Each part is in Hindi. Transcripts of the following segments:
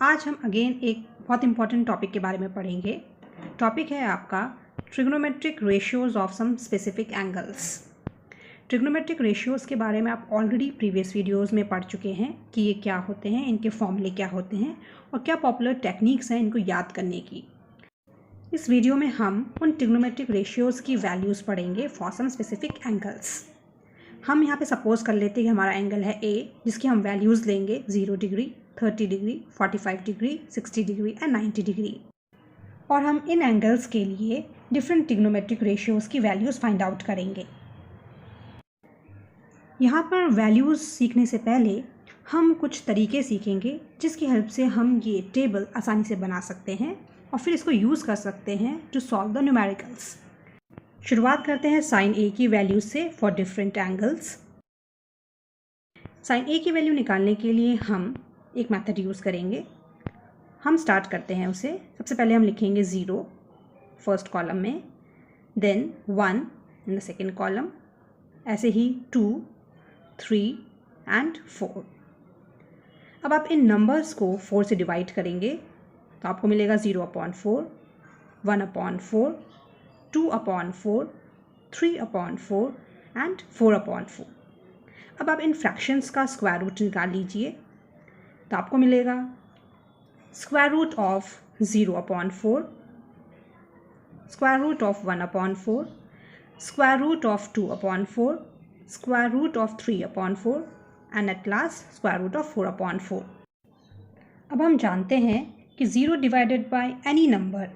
आज हम अगेन एक बहुत इंपॉर्टेंट टॉपिक के बारे में पढ़ेंगे। टॉपिक है आपका trigonometric ratios of some specific angles. Trigonometric ratios के बारे में आप ऑलरेडी प्रीवियस वीडियोस में पढ़ चुके हैं कि ये क्या होते हैं, इनके फॉर्मूले क्या होते हैं और क्या पॉपुलर टेक्निक्स हैं इनको याद करने की। इस वीडियो में हम उन ट्रिग्नोमेट्रिक रेशियोज की वैल्यूज़ पढ़ेंगे फॉर सम स्पेसिफिक एंगल्स। हम यहाँ पे सपोज कर लेते हैं कि हमारा एंगल है ए, जिसकी हम वैल्यूज़ लेंगे 0 degree, 30 degree, 45 degree, 60 degree and 90 degree. और हम इन एंगल्स के लिए डिफरेंट ट्रिग्नोमेट्रिक रेशियोज़ की वैल्यूज़ फाइंड आउट करेंगे। यहाँ पर वैल्यूज़ सीखने से पहले हम कुछ तरीके सीखेंगे जिसकी हेल्प से हम ये टेबल आसानी से बना सकते हैं और फिर इसको यूज़ कर सकते हैं टू सॉल्व द न्यूमेरिकल्स। शुरुआत करते हैं साइन ए की वैल्यू से फॉर डिफरेंट एंगल्स। साइन ए की वैल्यू निकालने के लिए हम एक मेथड यूज़ करेंगे। हम स्टार्ट करते हैं उसे। सबसे पहले हम लिखेंगे 0 फर्स्ट कॉलम में, then 1 in the second column, ऐसे ही 2, 3 एंड 4। अब आप इन नंबर्स को 4 से डिवाइड करेंगे तो आपको मिलेगा 0/4, 1/4, 2/4, 3/4 एंड 4/4। अब आप इन फ्रैक्शंस का स्क्वायर रूट निकाल लीजिए तो आपको मिलेगा square root of 0/4, square root of 1/4, square root of 2/4, square root of 3/4 and at last square root of 4/4। अब हम जानते हैं कि 0 डिवाइडेड बाय एनी नंबर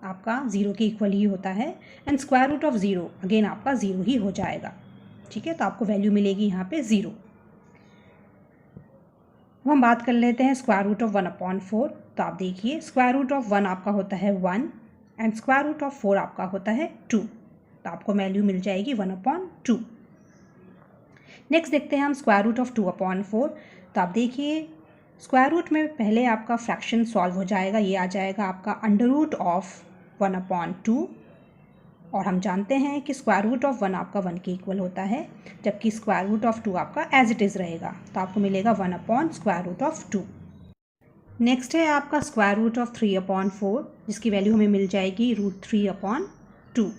आपका 0 के इक्वल ही होता है and square root of 0 again आपका 0 ही हो जाएगा। ठीक है, तो आपको वैल्यू मिलेगी यहाँ पे 0। अब हम बात कर लेते हैं स्क्वायर रूट ऑफ 1/4। तो आप देखिए स्क्वायर रूट ऑफ 1 आपका होता है 1 एंड स्क्वायर रूट ऑफ 4 आपका होता है 2। तो आपको वैल्यू मिल जाएगी 1/2। नेक्स्ट देखते हैं हम स्क्वायर रूट ऑफ 2/4। तो आप देखिए स्क्वायर रूट में पहले आपका फ्रैक्शन सॉल्व हो जाएगा, ये आ जाएगा आपका अंडर रूट ऑफ 1/2। और हम जानते हैं कि स्क्वायर रूट ऑफ 1 आपका 1 के इक्वल होता है, जबकि स्क्वायर रूट ऑफ 2 आपका एज इट इज़ रहेगा। तो आपको मिलेगा 1/√2। नेक्स्ट है आपका स्क्वायर रूट ऑफ 3/4, जिसकी वैल्यू हमें मिल जाएगी √3/2।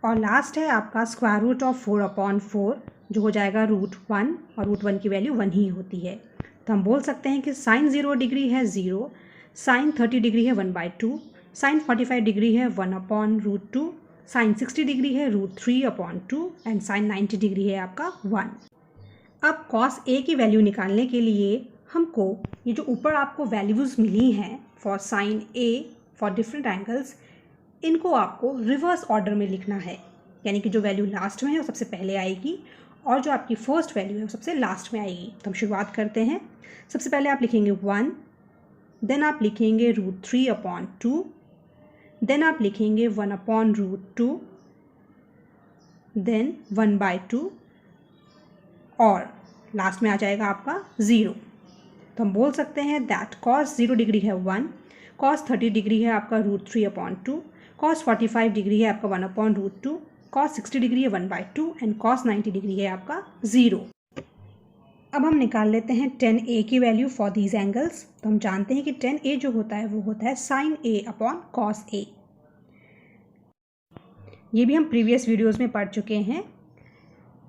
और लास्ट है आपका स्क्वायर रूट ऑफ 4/4, जो हो जाएगा √1 और √1 की वैल्यू 1 ही होती है। तो हम बोल सकते हैं कि साइन 0 डिग्री है 0, साइन 30 डिग्री है 1/2, साइन 45 डिग्री है 1/√2, साइन 60 डिग्री है √3/2 एंड साइन 90 डिग्री है आपका 1। अब कॉस ए की वैल्यू निकालने के लिए हमको ये जो ऊपर आपको वैल्यूज़ मिली हैं for sine A for different angles, इनको आपको रिवर्स ऑर्डर में लिखना है, यानी कि जो वैल्यू लास्ट में है वो सबसे पहले आएगी और जो आपकी फर्स्ट वैल्यू है वो सबसे लास्ट में आएगी। तो हम शुरुआत करते हैं। सबसे पहले आप लिखेंगे 1, देन आप लिखेंगे √3/2, देन आप लिखेंगे 1/√2, देन 1/2 और लास्ट में आ जाएगा आपका 0। तो हम बोल सकते हैं दैट कॉस 0 डिग्री है 1, कॉस 30 डिग्री है आपका √3/2, कॉस 45 डिग्री है आपका 1/√2, कॉस 60 डिग्री है 1/2 एंड कॉस 90 डिग्री है आपका 0। अब हम निकाल लेते हैं tan A की वैल्यू फॉर दीज एंगल्स। तो हम जानते हैं कि tan A जो होता है वो होता है साइन A/cos A। ये भी हम प्रीवियस वीडियोस में पढ़ चुके हैं।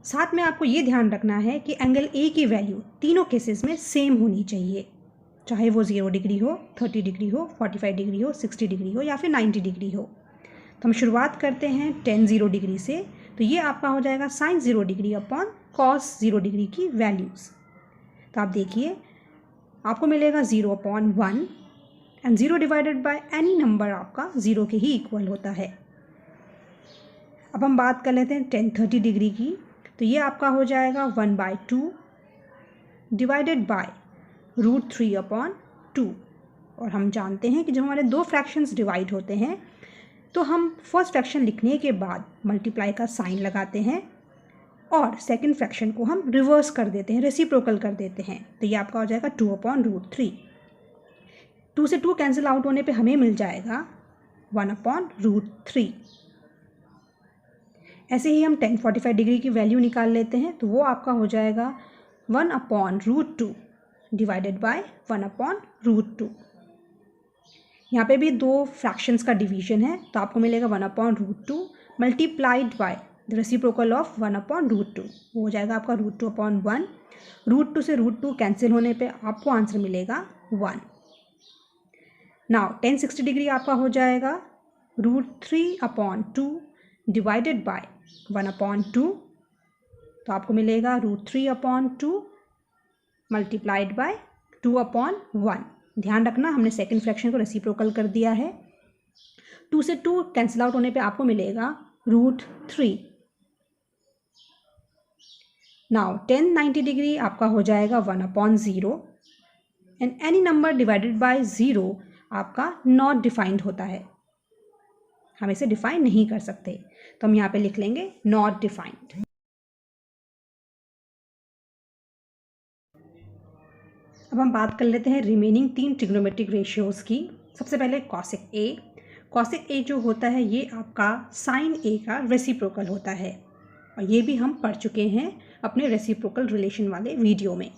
साथ में आपको ये ध्यान रखना है कि एंगल A की वैल्यू तीनों केसेस में सेम होनी चाहिए, चाहे वो 0 डिग्री हो, 30 डिग्री हो, 45 डिग्री हो, 60 डिग्री हो या फिर 90 डिग्री हो। तो हम शुरुआत करते हैं tan 0 डिग्री से। तो ये आपका हो जाएगा sine 0 degree upon cos 0 degree की वैल्यूज़। तो आप देखिए आपको मिलेगा 0/1 and 0 divided by any number आपका 0 के ही इक्वल होता है। अब हम बात कर लेते हैं tan 30 डिग्री की। तो ये आपका हो जाएगा 1/2 डिवाइडेड बाय √3/2। और हम जानते हैं कि जब हमारे दो फ्रैक्शंस डिवाइड होते हैं तो हम फर्स्ट फ्रैक्शन लिखने के बाद मल्टीप्लाई का साइन लगाते हैं और सेकंड फ्रैक्शन को हम रिवर्स कर देते हैं, रेसिप्रोकल कर देते हैं। तो ये आपका हो जाएगा 2/√3। 2 से 2 कैंसिल आउट होने पे हमें मिल जाएगा 1/√3। ऐसे ही हम tan 45 डिग्री की वैल्यू निकाल लेते हैं। तो वो आपका हो जाएगा 1/√2 डिवाइडेड बाय 1/√2। यहाँ पे भी 2 फ्रैक्शंस का डिवीजन है, तो आपको मिलेगा 1/√2 multiplied by the reciprocal of 1/√2, वो हो जाएगा आपका √2/1। √2 से √2 कैंसिल होने पे आपको आंसर मिलेगा 1। नाउ tan 60 डिग्री आपका हो जाएगा √3/2 डिवाइडेड बाय 1/2, तो आपको मिलेगा √3/2 मल्टीप्लाइड बाय 2/1। ध्यान रखना हमने सेकेंड फ्रैक्शन को रेसिप्रोकल कर दिया है। 2 से 2 कैंसिल आउट होने पे आपको मिलेगा √3। नाउ tan 90 डिग्री आपका हो जाएगा 1/0 and any number divided by 0 आपका नॉट डिफाइंड होता है, हम इसे डिफाइन नहीं कर सकते, तो हम यहाँ पे लिख लेंगे नॉट डिफाइंड। अब हम बात कर लेते हैं रिमेनिंग 3 ट्रिग्नोमेट्रिक रेशियोज़ की। सबसे पहले कॉसेक ए। कॉसेक ए जो होता है ये आपका साइन ए का रेसिप्रोकल होता है, और ये भी हम पढ़ चुके हैं अपने रेसिप्रोकल रिलेशन वाले वीडियो में।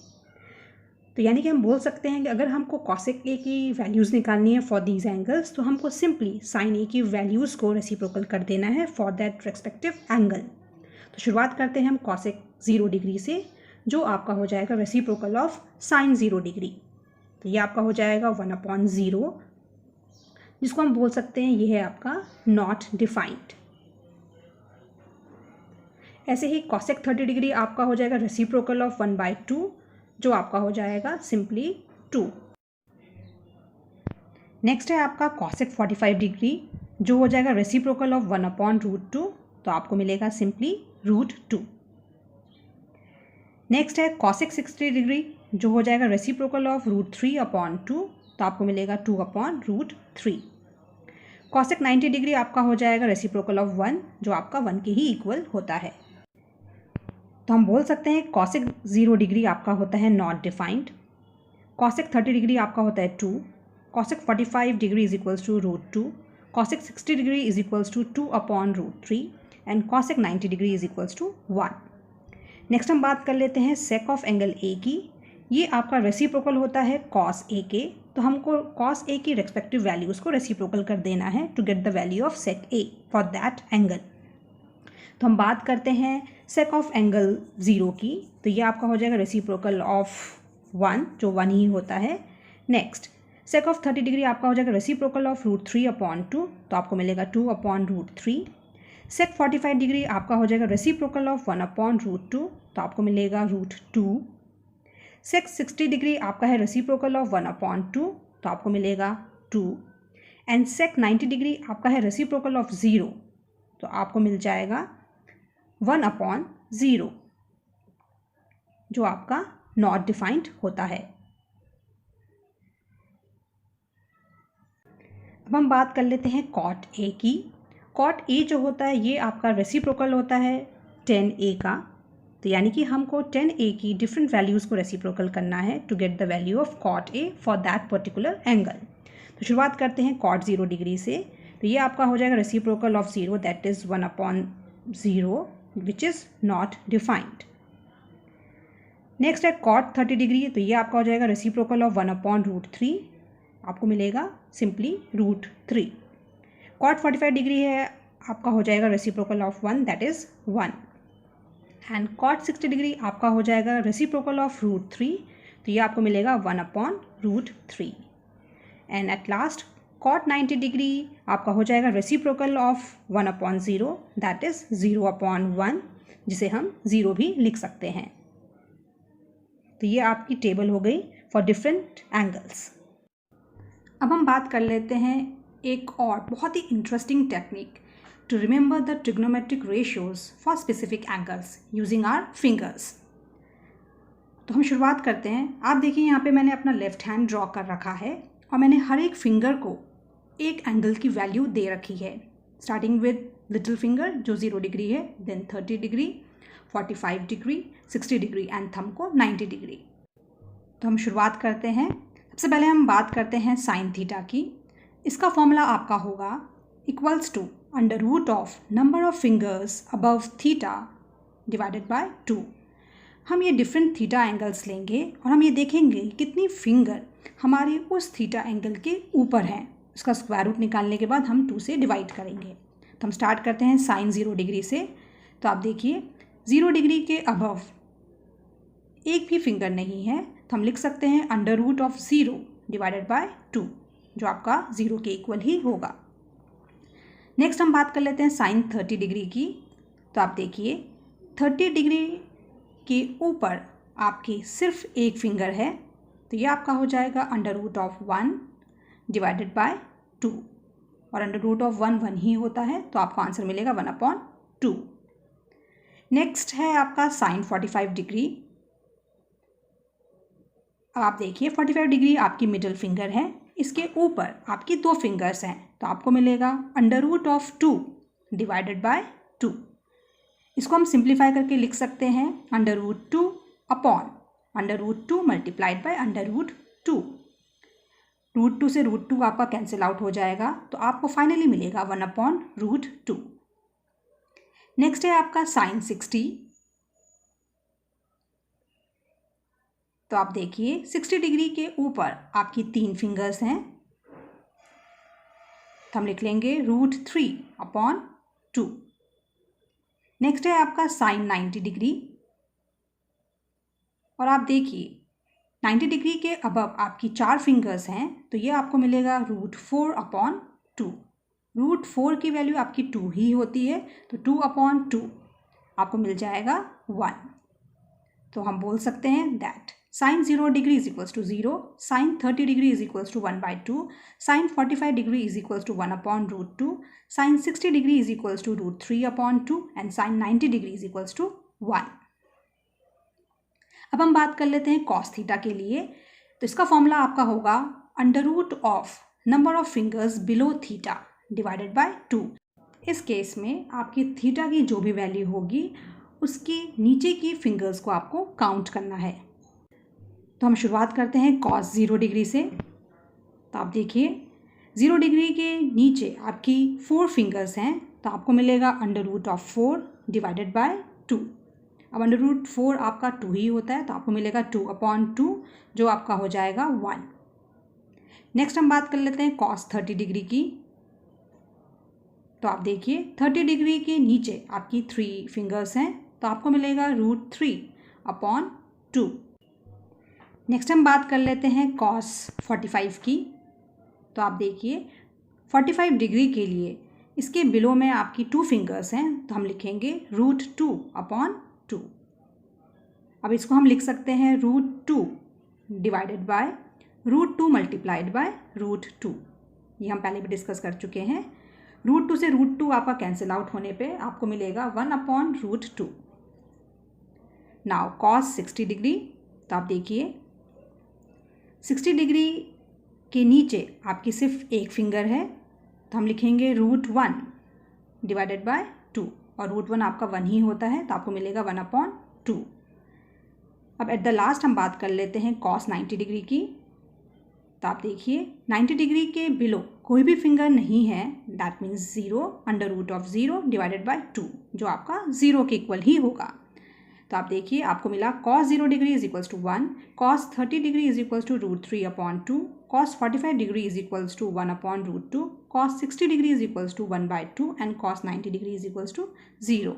तो यानी कि हम बोल सकते हैं कि अगर हमको कॉसेक ए की वैल्यूज़ निकालनी है फॉर दीज एंगल्स, तो हमको सिंपली साइन ए की वैल्यूज़ को रेसिप्रोकल कर देना है फॉर दैट रेस्पेक्टिव एंगल। तो शुरुआत करते हैं हम कॉसेक 0 डिग्री से, जो आपका हो जाएगा रेसिप्रोकल ऑफ साइन 0 डिग्री। तो ये आपका हो जाएगा 1/0, जिसको हम बोल सकते हैं ये है आपका नॉट डिफाइंड। ऐसे ही कॉसेक 30 डिग्री आपका हो जाएगा रेसिप्रोकल ऑफ 1/2, जो आपका हो जाएगा सिंपली 2। नेक्स्ट है आपका कॉसेक 45 डिग्री, जो हो जाएगा रेसिप्रोकल ऑफ 1/√2, तो आपको मिलेगा सिंपली √2। नेक्स्ट है कॉसेक 60 डिग्री, जो हो जाएगा रेसिप्रोकल ऑफ √3/2, तो आपको मिलेगा 2/√3। कॉसेक 90 डिग्री आपका हो जाएगा रेसिप्रोकल ऑफ 1, जो आपका 1 के ही इक्वल होता है। तो हम बोल सकते हैं कॉसेक 0 डिग्री आपका होता है नॉट डिफाइंड, कॉसेक 30 डिग्री आपका होता है 2, cosec 45 degree is equals to √2, cosec 60 degree is equals to 2/√3 and cosec 90 degree is equals to 1। Next हम बात कर लेते हैं सेक ऑफ एंगल ए की। ये आपका रेसिप्रोकल होता है कॉस ए के, तो हमको कॉस ए की रेस्पेक्टिव वैल्यूज़ को रेसिप्रोकल कर देना है to get the value of sec A for that angle. तो हम बात करते हैं सेक ऑफ एंगल 0 की, तो ये आपका हो जाएगा रेसिप्रोकल ऑफ 1, जो 1 ही होता है। नेक्स्ट सेक ऑफ 30 डिग्री आपका हो जाएगा रेसिप्रोकल ऑफ √3/2, तो आपको मिलेगा 2/√3। सेक 45 डिग्री आपका हो जाएगा रेसिप्रोकल ऑफ 1/√2, तो आपको मिलेगा √2। सेक 60 डिग्री आपका है रेसिप्रोकल ऑफ 1/2, तो आपको मिलेगा 2। एंड सेक 90 डिग्री आपका है रेसिप्रोकल ऑफ 0, तो आपको मिल जाएगा 1/0, जो आपका नॉट डिफाइंड होता है। अब हम बात कर लेते हैं कॉट ए की। कॉट ए जो होता है ये आपका रेसिप्रोकल होता है tan a का, तो यानी कि हमको tan a की डिफरेंट वैल्यूज़ को रेसिप्रोकल करना है to get the value of cot A for that particular angle. तो शुरुआत करते हैं कॉट 0 डिग्री से, तो ये आपका हो जाएगा reciprocal of 0, that is 1/0, which is not defined. Next है कॉट 30 डिग्री, तो ये आपका हो जाएगा रेसिप्रोकल ऑफ 1/√3, आपको मिलेगा सिंपली √3। कॉट 45 डिग्री है आपका हो जाएगा reciprocal of 1, that is 1। And cot 60 degree आपका हो जाएगा रेसिप्रोकल ऑफ √3, तो ये आपको मिलेगा 1/√3। And at last cot 90 degree आपका हो जाएगा रेसिप्रोकल ऑफ 1/0, दैट इज़ 0/1, जिसे हम 0 भी लिख सकते हैं। तो ये आपकी टेबल हो गई फॉर डिफरेंट एंगल्स। अब हम बात कर लेते हैं एक और बहुत ही interesting technique to remember the trigonometric ratios for specific angles using our fingers. तो हम शुरुआत करते हैं। आप देखिए यहाँ पे मैंने अपना लेफ्ट हैंड ड्रॉ कर रखा है और मैंने हर एक फिंगर को एक एंगल की वैल्यू दे रखी है, स्टार्टिंग विद लिटिल फिंगर जो 0 डिग्री है, then 30 degree, 45 degree, 60 degree and thumb को 90 डिग्री। तो हम शुरुआत करते हैं। सबसे पहले हम बात करते हैं साइन थीटा की। इसका फॉर्मूला आपका होगा equals to √of number of fingers above theta divided by 2। हम ये डिफरेंट थीटा एंगल्स लेंगे और हम ये देखेंगे कितनी फिंगर हमारे उस थीटा एंगल के ऊपर हैं। उसका स्क्वायर रूट निकालने के बाद हम 2 से डिवाइड करेंगे। तो हम स्टार्ट करते हैं साइन 0 डिग्री से। तो आप देखिए 0 डिग्री के अबव एक भी फिंगर नहीं है, तो हम लिख सकते हैं under root of 0 divided by 2, जो आपका 0 के इक्वल ही होगा। नेक्स्ट हम बात कर लेते हैं साइन 30 डिग्री की। तो आप देखिए 30 डिग्री के ऊपर आपकी सिर्फ एक फिंगर है, तो ये आपका हो जाएगा under root of 1 divided by 2, और अंडर रूट ऑफ 1 1 ही होता है, तो आपको आंसर मिलेगा 1/2। नेक्स्ट है आपका साइन 45 डिग्री। अब आप देखिए 45 डिग्री आपकी मिडिल फिंगर है, इसके ऊपर आपकी 2 फिंगर्स हैं, तो आपको मिलेगा under root of 2 divided by 2। इसको हम सिंप्लीफाई करके लिख सकते हैं under root 2 upon under root 2 multiplied by under root 2। Root 2 से रूट 2 आपका कैंसिल आउट हो जाएगा, तो आपको फाइनली मिलेगा 1/√2। नेक्स्ट है आपका साइन 60। तो आप देखिए 60 डिग्री के ऊपर आपकी 3 फिंगर्स हैं, तो हम लिख लेंगे √3/2। नेक्स्ट है आपका साइन 90 डिग्री, और आप देखिए 90 डिग्री के अबव आपकी 4 फिंगर्स हैं, तो ये आपको मिलेगा √4/2। √4 की वैल्यू आपकी 2 ही होती है, तो 2/2 आपको मिल जाएगा 1। तो हम बोल सकते हैं that sine 0 degree is equals to 0, sine 30 degree is equals to 1/2, sine 45 degree is equals to 1/√2, sine 60 degree is equals to √3/2 and sine 90 degree is equals to 1। अब हम बात कर लेते हैं कॉस थीटा के लिए। तो इसका फॉर्मूला आपका होगा under root of number of fingers below theta divided by 2। इस केस में आपकी थीटा की जो भी वैल्यू होगी उसके नीचे की फिंगर्स को आपको काउंट करना है। तो हम शुरुआत करते हैं कॉस 0 डिग्री से। तो आप देखिए 0 डिग्री के नीचे आपकी 4 फिंगर्स हैं, तो आपको मिलेगा under root of 4 divided by 2। अब अंडर रूट 4 आपका 2 ही होता है, तो आपको मिलेगा 2/2, जो आपका हो जाएगा 1। नेक्स्ट हम बात कर लेते हैं कॉस 30 डिग्री की। तो आप देखिए 30 डिग्री के नीचे आपकी 3 फिंगर्स हैं, तो आपको मिलेगा √3/2। नेक्स्ट हम बात कर लेते हैं कॉस 45 की। तो आप देखिए 45 डिग्री के लिए इसके बिलो में आपकी 2 फिंगर्स हैं, तो हम लिखेंगे √2/2। अब इसको हम लिख सकते हैं √2 डिवाइडेड बाय √2 मल्टीप्लाइड बाय √2। ये हम पहले भी डिस्कस कर चुके हैं। √2 से √2 आपका कैंसिल आउट होने पे आपको मिलेगा 1/√2। Now cos 60 degree. तो आप देखिए 60 डिग्री के नीचे आपकी सिर्फ एक फिंगर है, तो हम लिखेंगे √1 डिवाइडेड बाय 2, और √1 आपका 1 ही होता है, तो आपको मिलेगा 1/2। अब एट द लास्ट हम बात कर लेते हैं कॉस 90 डिग्री की। तो आप देखिए 90 डिग्री के बिलो कोई भी फिंगर नहीं है, that means 0 under root of 0 divided by 2, जो आपका 0 के इक्वल ही होगा। तो आप देखिए आपको मिला cos 0 degree is equals to 1, cos 30 degree is equals to √3/2, cos 45 degree is equals to 1/√2, cos 60 degree is equals to 1/2 and cos 90 degree is equals to 0।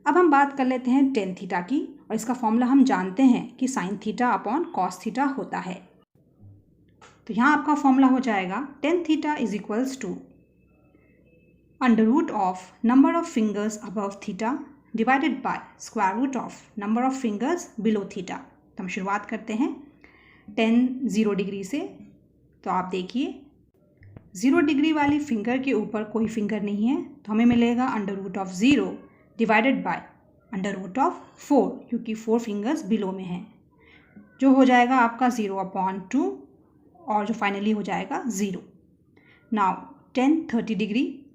अब हम बात कर लेते हैं टेन थीटा की, और इसका फॉर्मूला हम जानते हैं कि sine theta upon cos theta होता है। तो यहाँ आपका फॉर्मूला हो जाएगा tan theta is equals to under root of number of fingers above theta divided by square root of number of fingers below theta. तो हम शुरुआत करते हैं 0 डिग्री से। तो आप देखिए 0 डिग्री वाली फिंगर के ऊपर कोई फिंगर नहीं है, तो हमें मिलेगा under root of 0 divided by under root of 4, क्योंकि 4 फिंगर्स बिलो में हैं, जो हो जाएगा आपका 0/2, और जो फाइनली हो जाएगा 0। Now 30 degree.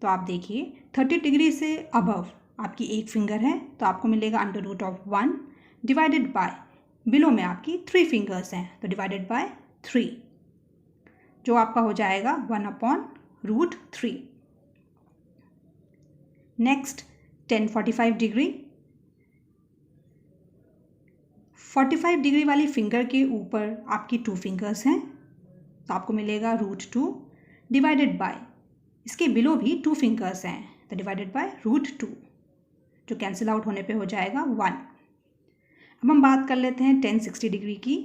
तो आप देखिए 30 डिग्री से अबव आपकी एक फिंगर है, तो आपको मिलेगा under root of 1 divided by below में आपकी 3 फिंगर्स हैं, तो डिवाइडेड बाय 3, जो आपका हो जाएगा 1/√3। Next 10 45 degree. 45 डिग्री वाली फिंगर के ऊपर आपकी 2 फिंगर्स हैं, तो आपको मिलेगा √2 डिवाइडेड बाय, इसके बिलो भी 2 फिंगर्स हैं, तो डिवाइडेड बाय √2, जो कैंसिल आउट होने पे हो जाएगा 1। अब हम बात कर लेते हैं 10 60 डिग्री की।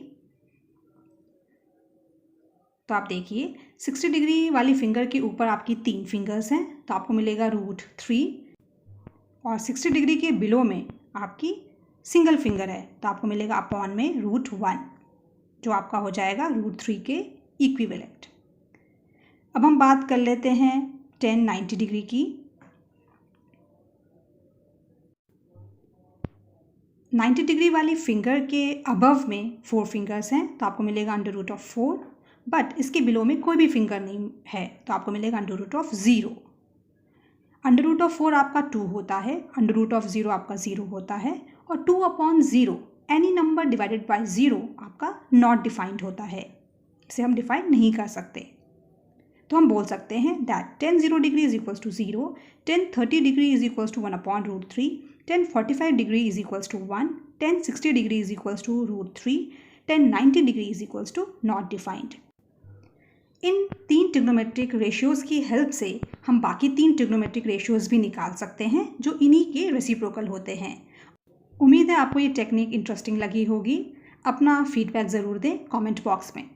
तो आप देखिए 60 डिग्री वाली फिंगर के ऊपर आपकी 3 फिंगर्स हैं, तो आपको मिलेगा √3, और 60 डिग्री के बिलो में आपकी सिंगल फिंगर है, तो आपको मिलेगा अपॉन में √1, जो आपका हो जाएगा √3 के इक्विवेलेंट। अब हम बात कर लेते हैं 10 90 डिग्री की। 90 डिग्री वाली फिंगर के अबव में 4 फिंगर्स हैं, तो आपको मिलेगा √4, बट इसके बिलो में कोई भी फिंगर नहीं है, तो आपको मिलेगा √0। √4 आपका 2 होता है, √0 आपका 0 होता है, और 2/0 एनी नंबर डिवाइडेड बाय 0 आपका नॉट डिफाइंड होता है, इसे हम डिफाइन नहीं कर सकते। तो हम बोल सकते हैं that 10 0 degree is equals to 0, 10 30 degree is equals to 1/√3, 10 45 degree is equals to 1, 10 60 degree is equals to √3, 10 90 degree is equals to not defined. इन 3 ट्रिग्नोमेट्रिक रेशियोज़ की हेल्प से हम बाकी 3 ट्रिग्नोमेट्रिक रेशियोज़ भी निकाल सकते हैं, जो इन्हीं के रेसिप्रोकल होते हैं। उम्मीद है आपको ये टेक्निक इंटरेस्टिंग लगी होगी। अपना फीडबैक ज़रूर दें कमेंट बॉक्स में।